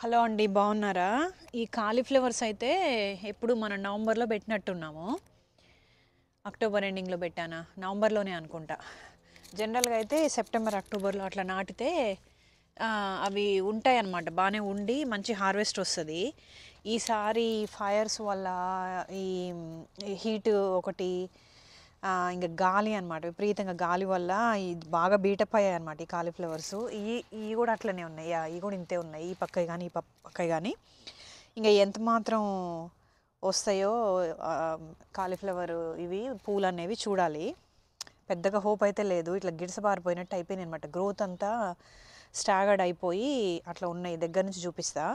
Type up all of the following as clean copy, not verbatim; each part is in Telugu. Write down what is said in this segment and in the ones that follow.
హలో అండి, బాగున్నారా? ఈ కాలీఫ్లవర్స్ అయితే ఎప్పుడు మనం నవంబర్లో పెట్టినట్టున్నాము. అక్టోబర్ ఎండింగ్లో పెట్టానా, నవంబర్లోనే అనుకుంటా. జనరల్గా అయితే సెప్టెంబర్ అక్టోబర్లో అట్లా నాటితే అవి ఉంటాయి అన్నమాట, బాగానే ఉండి మంచి హార్వెస్ట్ వస్తుంది. ఈసారి ఫైర్స్ వల్ల ఈ హీట్ ఒకటి, ఇంకా గాలి అనమాట, విపరీతంగా గాలి వల్ల ఇది బాగా బీటప్ అయ్యాయి అనమాట ఈ కాలీఫ్లవర్స్. ఇవి కూడా అట్లనే ఉన్నాయి, ఇవి కూడా ఇంతే ఉన్నాయి, ఈ పక్క కానీ ఈ పక్క కానీ. ఇంకా ఎంత మాత్రం వస్తాయో కాలీఫ్లవర్ ఇవి పూలు అనేవి చూడాలి. పెద్దగా హోప్ అయితే లేదు, ఇట్లా గిడసబారిపోయినట్టు అయిపోయినాయి అనమాట. గ్రోత్ అంతా స్టాగర్డ్ అయిపోయి అట్లా ఉన్నాయి. దగ్గర నుంచి చూపిస్తా.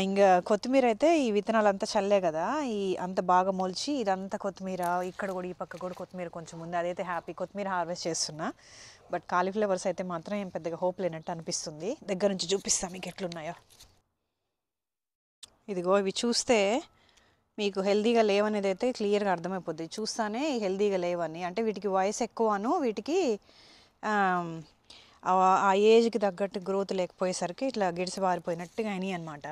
ఇంకా కొత్తిమీర అయితే ఈ విత్తనాలు అంతా చల్లే కదా, ఈ అంత బాగా మొలిచి ఇదంతా కొత్తిమీర. ఇక్కడ కూడా ఈ పక్క కూడా కొత్తిమీర కొంచెం ఉంది, అదైతే హ్యాపీ, కొత్తిమీర హార్వెస్ట్ చేస్తున్నా. బట్ కాలీఫ్లవర్స్ అయితే మాత్రం ఏం పెద్దగా హోప్ లేనట్టు అనిపిస్తుంది. దగ్గర నుంచి చూపిస్తా మీకు ఎట్లున్నాయో. ఇదిగో ఇవి చూస్తే మీకు హెల్దీగా లేవనేది అయితే క్లియర్గా అర్థమైపోద్ది. చూస్తానే హెల్దీగా లేవని, అంటే వీటికి వయసు ఎక్కువను, వీటికి ఆ ఏజ్కి తగ్గట్టు గ్రోత్ లేకపోయేసరికి ఇట్లా గిడిసిబారిపోయినట్టుగా అయినాయి అనమాట.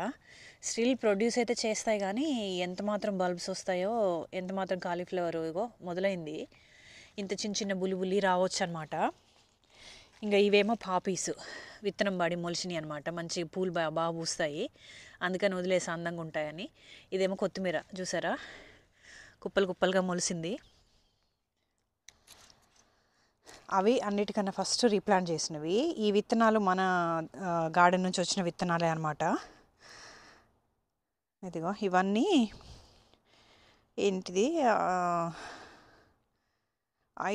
స్టిల్ ప్రొడ్యూస్ అయితే చేస్తాయి, కానీ ఎంత మాత్రం బల్బ్స్ వస్తాయో, ఎంత మాత్రం కాలీఫ్లవర్ ఇగో మొదలైంది. ఇంత చిన్న చిన్న బుల్లి రావచ్చు అనమాట. ఇంకా ఇవేమో పాపీస్, విత్తనం పడి మొలిచినాయి అనమాట. మంచి పూలు బాగా పూస్తాయి, అందుకని వదిలేసి అందంగా ఉంటాయని. ఇదేమో కొత్తిమీర చూసారా, కుప్పలు కుప్పలుగా మొలిసింది. అవి అన్నిటికన్నా ఫస్ట్ రీప్లాంట్ చేసినవి. ఈ విత్తనాలు మన గార్డెన్ నుంచి వచ్చిన విత్తనాలే అనమాట. ఇదిగో ఇవన్నీ ఏంటిది,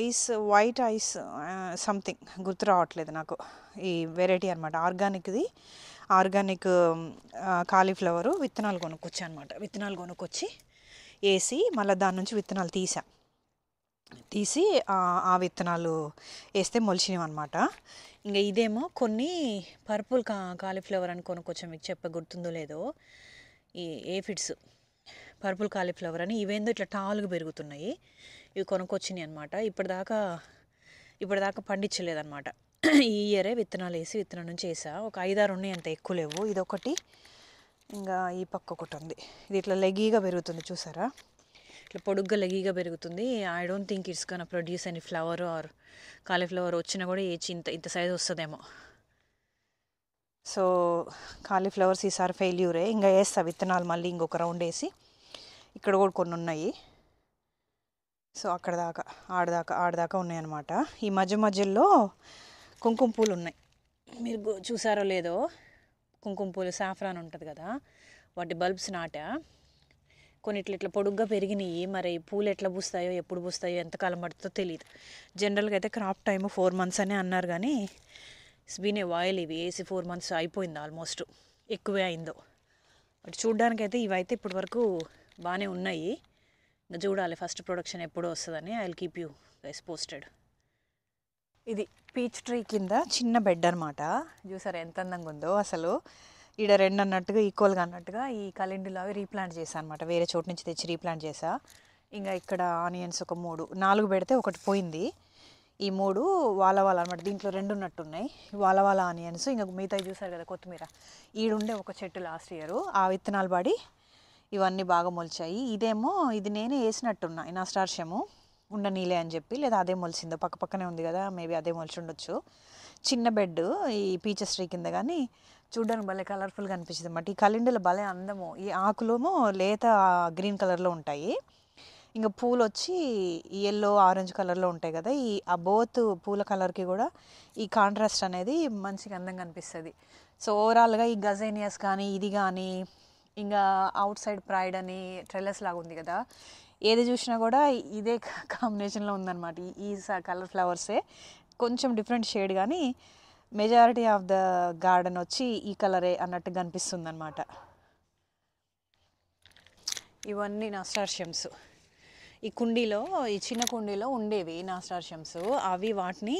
ఐస్, వైట్ ఐస్ సంథింగ్ గుర్తు రావట్లేదు నాకు. ఈ వెరైటీ అనమాట, ఆర్గానిక్ కాలీఫ్లవరు విత్తనాలు కొనుక్కొచ్చి అనమాట. విత్తనాలు కొనుక్కొచ్చి వేసి మళ్ళీ దాని నుంచి విత్తనాలు తీసి ఆ విత్తనాలు వేస్తే మొలిచినవి అనమాట. ఇంకా ఇదేమో కొన్ని పర్పుల్ కాలీఫ్లవర్ అని కొనుక్కొచ్చాం, మీకు చెప్ప గుర్తుందో లేదో. ఈ ఏఫిడ్స్ పర్పుల్ కాలీఫ్లవర్ అని, ఇవేందో ఇట్లా టాలుగా పెరుగుతున్నాయి. ఇవి కొనుక్కొచ్చినాయి అనమాట. ఇప్పటిదాకా పండించలేదన్నమాట. ఈ ఇయరే విత్తనాలు వేసి, విత్తనం నుంచి వేసా. ఒక 5-6 ఉన్నాయి, అంత ఎక్కువ లేవు. ఇదొకటి, ఇంకా ఈ పక్క ఒకటి ఉంది. ఇది ఇట్లా లెగీగా పెరుగుతుంది చూసారా, ఇట్లా పొడుగ్గా లెగీగా పెరుగుతుంది. I don't think it's gonna produce any flower or cauliflower. వచ్చినా కూడా ఇంత సైజ్ వస్తుందేమో. సో కాలీఫ్లవర్స్ ఈసారి ఫెయిల్యూరే. ఇంకా వేస్తా విత్తనాలు మళ్ళీ ఇంకొక రౌండ్ వేసి. ఇక్కడ కూడా కొన్ని ఉన్నాయి. సో అక్కడ దాకా ఆడదాకా ఉన్నాయన్నమాట. ఈ మధ్యలో కుంకుమ పూలు ఉన్నాయి, మీరు చూసారో లేదో. కుంకుమ పూలు, సాఫ్రాన్ ఉంటుంది కదా, వాటి బల్బ్స్ నాటా. కొన్ని ఇట్లా పొడుగ్గా పెరిగినాయి. మరి పూలు ఎట్లా పూస్తాయో, ఎప్పుడు పూస్తాయో, ఎంతకాలం పడుతుందో తెలియదు. జనరల్గా అయితే క్రాప్ టైము 4 months అనే అన్నారు, కానీ ఇట్స్ బీన్ ఏ వైల్. ఇవి వేసి 4 months అయిపోయింది, ఆల్మోస్ట్ ఎక్కువే అయిందో. బట్ చూడ్డానికైతే ఇవైతే ఇప్పటి వరకు బాగానే ఉన్నాయి. ఇంకా చూడాలి ఫస్ట్ ప్రొడక్షన్ ఎప్పుడు వస్తుందని. I will keep you guys posted. ఇది పీచ్ ట్రీ కింద చిన్న బెడ్ అనమాట. చూసారా ఎంత అందంగా ఉందో అసలు. ఈడ 2 అన్నట్టుగా ఈక్వల్గా అన్నట్టుగా ఈ కలిండిలో అవి రీప్లాంట్ చేశాను అనమాట. వేరే చోటు నుంచి తెచ్చి రీప్లాంట్ చేశా. ఇంకా ఇక్కడ ఆనియన్స్ ఒక 4 పెడితే ఒకటి పోయింది. ఈ 3 వాల అనమాట. దీంట్లో 2 ఉన్నట్టున్నాయి వాల ఆనియన్స్. ఇంకా మిగతా చూసారు కదా కొత్తిమీర. ఈడుండే ఒక చెట్టు లాస్ట్ ఇయర్ ఆ విత్తనాలు పడి ఇవన్నీ బాగా మొలిచాయి. ఇది నేనే వేసినట్టున్నా ఇనాస్టార్షియము, ఉండనీలే అని చెప్పి. లేదా అదే మొలిసిందో, పక్కనే ఉంది కదా, మేబీ అదే మొలిచి ఉండొచ్చు. చిన్న బెడ్ ఈ పీచెస్ ట్రీ కింద, కానీ చూడడానికి భలే కలర్ఫుల్గా అనిపించింది అన్నమాట. ఈ కలిండిలో భలే అందము. ఈ ఆకులేమో లేత గ్రీన్ కలర్లో ఉంటాయి, ఇంకా పూలు వచ్చి ఎల్లో ఆరెంజ్ కలర్లో ఉంటాయి కదా. ఆ బోత్ పూల కలర్కి కూడా ఈ కాంట్రాస్ట్ అనేది మంచిగా అందంగా అనిపిస్తుంది. సో ఓవరాల్గా ఈ గజేనియస్ కానీ, ఇది కానీ, ఇంకా అవుట్ సైడ్ ప్రైడ్ అని ట్రెల్లర్స్ లాగా ఉంది కదా, ఏది చూసినా కూడా ఇదే కాంబినేషన్లో ఉందన్నమాట. ఈ కలర్ ఫ్లవర్సే, కొంచెం డిఫరెంట్ షేడ్, కానీ మెజారిటీ ఆఫ్ ద గార్డెన్ వచ్చి ఈ కలరే అన్నట్టుగా అనిపిస్తుంది అనమాట. ఇవన్నీ నాస్టార్షియమ్స్. ఈ చిన్న కుండీలో ఉండేవి నాస్టార్షియమ్స్. అవి వాటిని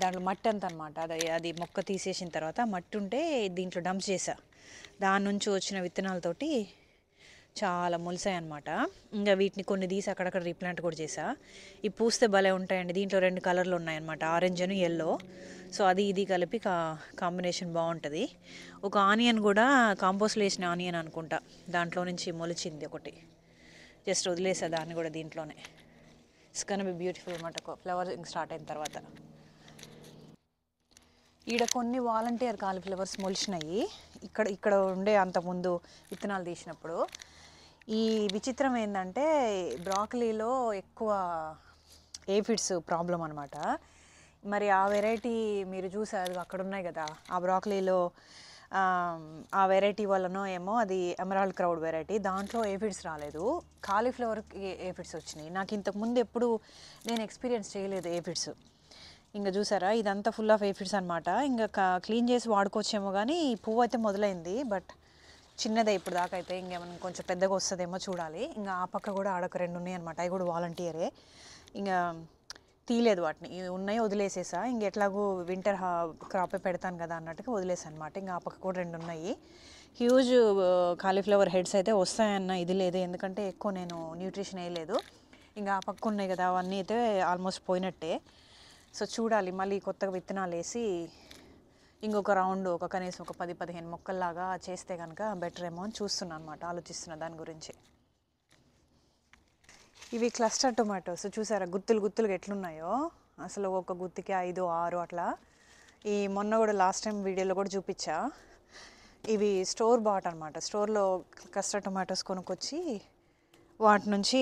దాంట్లో మట్టి అంత అనమాట. అది మొక్క తీసేసిన తర్వాత మట్టి ఉంటే దీంట్లో డంప్ చేసా. దాని నుంచి వచ్చిన విత్తనాలతోటి చాలా మొలిసాయి అనమాట. ఇంకా వీటిని కొన్ని తీసి అక్కడక్కడ రీప్లాంట్ కూడా చేసా. ఈ పూస్తే భలే ఉంటాయండి. దీంట్లో 2 కలర్లు ఉన్నాయన్నమాట, ఆరెంజ్ అని ఎల్లో. సో అది ఇది కలిపి కాంబినేషన్ బాగుంటుంది. ఒక ఆనియన్ కూడా కాంపోస్ట్లో వేసిన ఆనియన్ అనుకుంటా, దాంట్లో నుంచి మొలిచింది ఒకటి, జస్ట్ వదిలేసా దాన్ని కూడా దీంట్లోనే. ఇట్స్ గన్ బి బ్యూటిఫుల్ అనమాట ఫ్లవరింగ్ స్టార్ట్ అయిన తర్వాత. ఈడ కొన్ని వాలంటీర్ కాలీఫ్లవర్స్ మొలిచినాయి, ఇక్కడ ఇక్కడ ఉండే అంతకుముందు విత్తనాలు తీసినప్పుడు. ఈ విచిత్రం ఏంటంటే బ్రాకలీలో ఎక్కువ ఏఫిడ్స్ ప్రాబ్లం అనమాట. మరి ఆ వెరైటీ మీరు చూసారు అక్కడ ఉన్నాయి కదా, ఆ బ్రాకలీలో ఆ వెరైటీ వల్లనో ఏమో, అది ఎమరాల్డ్ క్రౌడ్ వెరైటీ, దాంట్లో ఏఫిడ్స్ రాలేదు, కాలీఫ్లవర్కి ఏఫిడ్స్ వచ్చినాయి. నాకు ఇంతకుముందు ఎప్పుడు నేను ఎక్స్పీరియన్స్ చేయలేదు ఏఫిడ్స్. ఇంకా చూసారా ఇదంతా ఫుల్ ఆఫ్ ఏఫిడ్స్ అనమాట. ఇంకా క్లీన్ చేసి వాడుకోవచ్చేమో, కానీ పువ్వు అయితే మొదలైంది, బట్ చిన్నదే ఇప్పుడు దాకా అయితే. ఇంకేమైనా కొంచెం పెద్దగా వస్తుందేమో చూడాలి. ఇంకా ఆ పక్క కూడా ఆడొక 2 ఉన్నాయి అనమాట, అవి కూడా వాలంటీరే. ఇంకా తీయలేదు వాటిని, ఉన్నాయి వదిలేసేసా. ఇంకెట్లాగూ వింటర్ క్రాపే పెడతాను కదా అన్నట్టుగా వదిలేసా అనమాట. ఇంకా ఆ పక్క కూడా 2 ఉన్నాయి. హ్యూజ్ కాలీఫ్లవర్ హెడ్స్ అయితే వస్తాయన్న ఇది లేదు, ఎందుకంటే ఎక్కువ నేను న్యూట్రిషన్ వేయలేదు. ఇంకా ఆ పక్క ఉన్నాయి కదా, అవన్నీ అయితే ఆల్మోస్ట్ పోయినట్టే. సో చూడాలి, మళ్ళీ కొత్తగా విత్తనాలు వేసి ఇంకొక రౌండ్, కనీసం ఒక 10-15 మొక్కల్లాగా చేస్తే కనుక బెటర్ ఏమో అని చూస్తున్నాను అనమాట, ఆలోచిస్తున్నా దాని గురించి. ఇవి క్లస్టర్ టొమాటోస్ చూసారా, గుత్తులు గుత్తులుగా ఎట్లున్నాయో, అసలు ఒక గుత్తికి 5-6 అట్లా. ఈ మొన్న కూడా లాస్ట్ టైం వీడియోలో కూడా చూపించా. ఇవి స్టోర్ బాట్ అనమాట, స్టోర్లో క్లస్టర్ టొమాటోస్ కొనుక్కొచ్చి వాటి నుంచి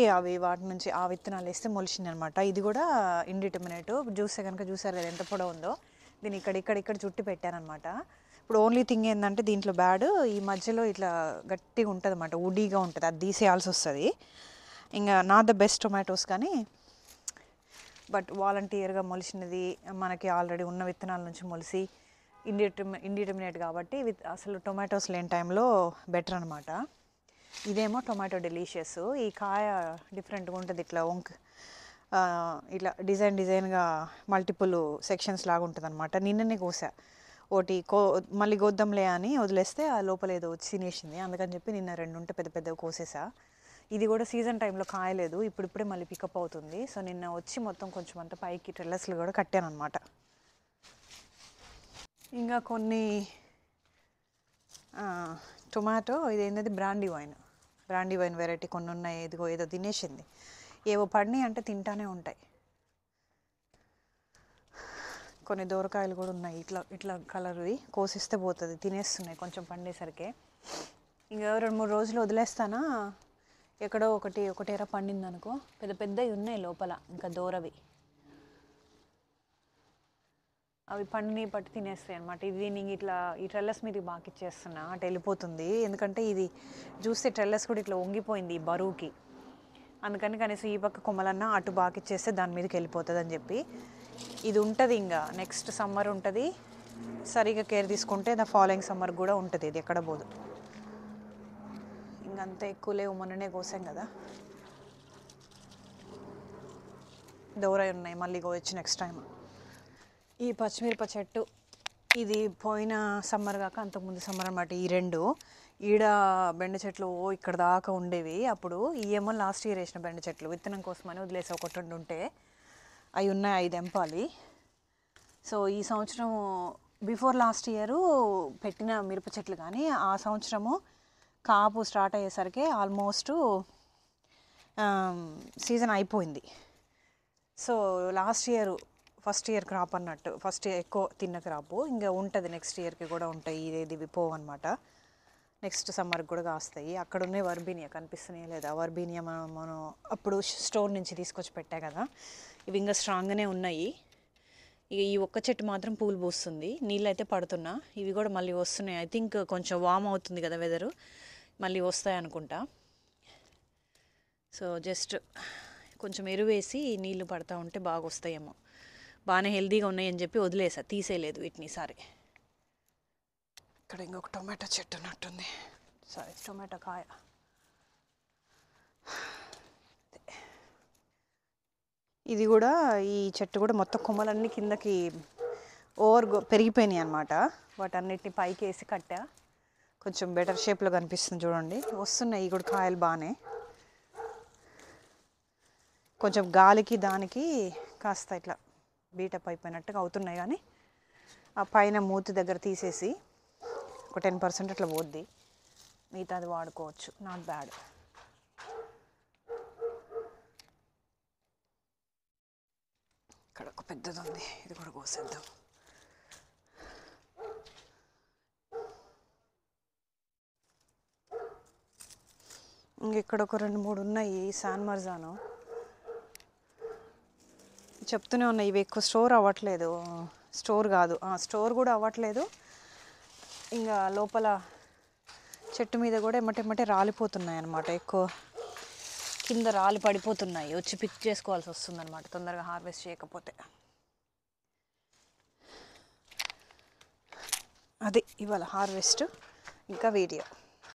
ఆ విత్తనాలు వేస్తే మొలిచింది అనమాట. ఇది కూడా ఇండిటర్మినేట్, చూస్తే కనుక చూసారు కదా ఎంత పొడవు ఉందో. దీన్ని ఇక్కడ చుట్టి పెట్టానమాట. ఇప్పుడు ఓన్లీ థింగ్ ఏంటంటే దీంట్లో బ్యాడ్, ఈ మధ్యలో ఇట్లా గట్టిగా ఉంటుంది అనమాట, వుడీగా ఉంటుంది, అది తీసేయాల్సి వస్తుంది. ఇంకా నాట్ ద బెస్ట్ టొమాటోస్ కానీ, బట్ వాలంటీర్గా మొలిచినది, మనకి ఆల్రెడీ ఉన్న విత్తనాల నుంచి మొలిసి ఇండిటర్మినేట్ కాబట్టి అసలు టొమాటోస్ లేని టైంలో బెటర్ అనమాట. ఇదేమో టొమాటో డెలీషియస్. ఈ కాయ డిఫరెంట్గా ఉంటుంది, ఇట్లా డిజైన్గా మల్టిపుల్ సెక్షన్స్ లాగా ఉంటుంది అనమాట. నిన్ననే కోసా ఒకటి, మళ్ళీ గోద్దంలే అని వదిలేస్తే ఆ లోపల ఏదో వచ్చి తినేసింది, అందుకని చెప్పి నిన్న 2 ఉంటే పెద్ద పెద్దగా కోసేసా. ఇది కూడా సీజన్ టైంలో కాయలేదు, ఇప్పుడిప్పుడే మళ్ళీ పికప్ అవుతుంది. సో నిన్న వచ్చి మొత్తం కొంచెం అంతా పైకి టెర్రస్లు కూడా కట్టాను అనమాట. ఇంకా కొన్ని టొమాటో, ఇదేంటది బ్రాండీ వైన్ వెరైటీ కొన్ని ఉన్నాయి. ఇదిగో ఏదో తినేసింది, ఏవో పడినాయి అంటే తింటానే ఉంటాయి. కొన్ని దూరకాయలు కూడా ఉన్నాయి, ఇట్లా కలర్వి, కోసిస్తే పోతుంది, తినేస్తున్నాయి కొంచెం పండేసరికి. ఇంకా 2-3 రోజులు వదిలేస్తానా, ఎక్కడో ఒకటేరా పండింది అనుకో, పెద్ద పెద్దవి ఉన్నాయి లోపల ఇంకా దూరవి, అవి పండిని పట్టి తినేస్తాయి అనమాట. ఇది నేను ఇట్లా ఈ ట్రెల్లస్ మీదకి బాగా ఇచ్చేస్తున్నా, అటు వెళ్ళిపోతుంది. ఎందుకంటే ఇది చూస్తే ట్రెల్లస్ కూడా ఇట్లా వంగిపోయింది ఈ బరువుకి, అందుకని కనీసం ఈ పక్క కొమ్మలన్నా అటు బాగా ఇచ్చేస్తే దాని మీదకి వెళ్ళిపోతుంది అని చెప్పి. ఇది ఉంటుంది, ఇంకా నెక్స్ట్ సమ్మర్ ఉంటుంది, సరిగా కేర్ తీసుకుంటే ద ఫాలోయింగ్ సమ్మర్ కూడా ఉంటుంది, ఇది ఎక్కడ పోదు. ఇంకంత ఎక్కువ లేవు, మొన్ననే కోసాం కదా, దూరై ఉన్నాయి, మళ్ళీ కోయచ్చు నెక్స్ట్ టైం. ఈ పచ్చిమిరప చెట్టు, ఇది పోయిన సమ్మర్ కాక అంతకుముందు సమ్మర్ అనమాట. ఈ 2 ఈడ బెండ చెట్లు ఇక్కడ దాకా ఉండేవి అప్పుడు, ఈ ఏమో లాస్ట్ ఇయర్ వేసిన బెండ చెట్లు, విత్తనం కోసమని వదిలేసి ఒకటి 2 ఉంటే అవి ఉన్నాయి, 5 ఎంపాలి. సో ఈ సంవత్సరం బిఫోర్ లాస్ట్ ఇయర్ పెట్టిన మిరప చెట్లు, కానీ ఆ సంవత్సరము కాపు స్టార్ట్ అయ్యేసరికి ఆల్మోస్ట్ సీజన్ అయిపోయింది. So last year first year crop అన్నట్టు, ఫస్ట్ ఇయర్ ఎక్కువ తిన్న క్రాపు ఇంకా ఉంటుంది, నెక్స్ట్ ఇయర్కి కూడా ఉంటాయి. ఇవి పోవు అనమాట, నెక్స్ట్ సమ్మర్కి కూడా కాస్తాయి. అక్కడ ఉన్నాయి వర్బీనియా, కనిపిస్తున్నాయి లేదా వర్బీనియా, మనం అప్పుడు స్టోర్ నుంచి తీసుకొచ్చి పెట్టా కదా, ఇవి ఇంకా స్ట్రాంగ్గానే ఉన్నాయి. ఇక ఈ ఒక్క చెట్టు మాత్రం పూలు పూస్తుంది, నీళ్ళు అయితే పడుతున్నా, ఇవి కూడా మళ్ళీ వస్తున్నాయి. ఐ థింక్ కొంచెం వామ్ అవుతుంది కదా వెదరు, మళ్ళీ వస్తాయి అనుకుంటా. సో జస్ట్ కొంచెం ఎరువేసి నీళ్ళు పడతా ఉంటే బాగా వస్తాయేమో. బాగానే హెల్తీగా ఉన్నాయని చెప్పి వదిలేసా, తీసేయలేదు వీటిని ఈసారి. ఇక్కడ ఇంకొక టొమాటో చెట్టు ఉన్నట్టుంది, సారీ టొమాటో కాయ. ఇది కూడా, ఈ చెట్టు కూడా మొత్తం కొమ్మలన్నీ కిందకి పెరిగిపోయినాయి అనమాట. వాటన్నిటిని పైకి వేసి కట్టా, కొంచెం బెటర్ షేప్లో కనిపిస్తుంది చూడండి. వస్తున్నాయి కూడా కాయలు బాగానే, కొంచెం గాలికి దానికి కాస్త ఇట్లా బీటప్ అయిపోయినట్టుగా అవుతున్నాయి, కానీ ఆ పైన మూతి దగ్గర తీసేసి ఒక 10% అట్లా పోద్ది, మిగతా అది వాడుకోవచ్చు. Not bad. ఇక్కడ ఒక పెద్దది ఉంది, ఇది కూడా కోసేద్దాం. ఇక్కడ ఒక 2-3 ఉన్నాయి శాన్ మర్జాను. చెప్తూనే ఉన్నాయి ఇవి ఎక్కువ స్టోర్ అవ్వట్లేదు. స్టోర్ కూడా అవ్వట్లేదు. ఇంకా లోపల చెట్టు మీద కూడా ఎమ్మటెమ్మటే రాలిపోతున్నాయి అన్నమాట. ఎక్కువ కింద రాలి పడిపోతున్నాయి, వచ్చి పిక్ చేసుకోవాల్సి వస్తుంది అనమాట తొందరగా హార్వెస్ట్ చేయకపోతే. అది ఇవాళ హార్వెస్ట్ ఇంకా వీడియో.